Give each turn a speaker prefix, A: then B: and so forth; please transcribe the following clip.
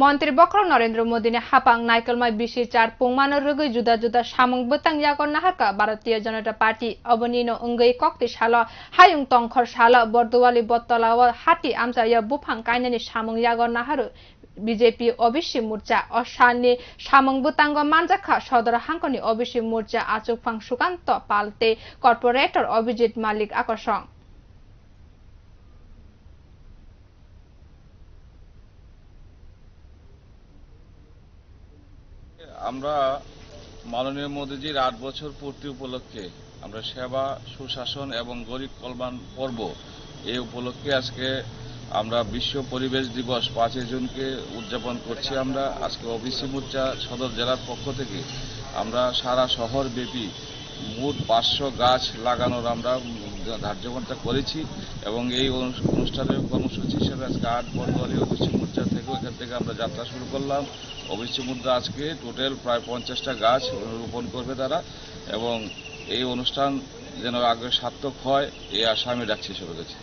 A: মন্ত্রী বক্র নরেন্দ্র মোদী ने हापांग नाइकलमाय बिसि चार पुंगमानो रुगै जुदा जुदा सामंग बतang यागन नाहारका भारतीय जनता पार्टी अबनिनो अंगै कक्ति साल हायुं तंखर साल बर्दवाली बत्तलाव हाटी आमचा या बुफांग काइनानि सामंग यागन नाहारु बीजेपी ओबीसी मोर्चा असाननि सामंग बतंग मानजाखा सदर हांकनि ओबीसी मोर्चा आचुकफांग सुकान्त पाल्टे कर्पोरेटर अभिजित मालिक आकर्षण
B: আমরা মাননীয় মোদীজির 8 বছর পূর্তি উপলক্ষে আমরা সেবা সুশাসন এবং গরিব কল্যাণ পর্ব এই উপলক্ষে আজকে আমরা বিশ্ব পরিবেশ দিবস 5 জুনকে উদযাপন করছি। আমরা আজকে ওবিসি মোর্চা সদর জেলার পক্ষ থেকে আমরা সারা শহর ব্যাপী মোট 500 গাছ লাগানোর আমরা ধার্যকতা করেছি এবং এই অনুষ্ঠানের কর্মসূচি হিসেবে আজকে 8 বর্দওয়ালি ওবিসি মোর্চা থেকে এখান থেকে আমরা যাত্রা শুরু করলাম। ওবিসি মোর্চা আজকে টোটাল প্রায় 50টা গাছ রোপণ করবে তারা এবং এই অনুষ্ঠান যেন আগে সার্থক হয় এই আশা আমি রাখছি সবার কাছে।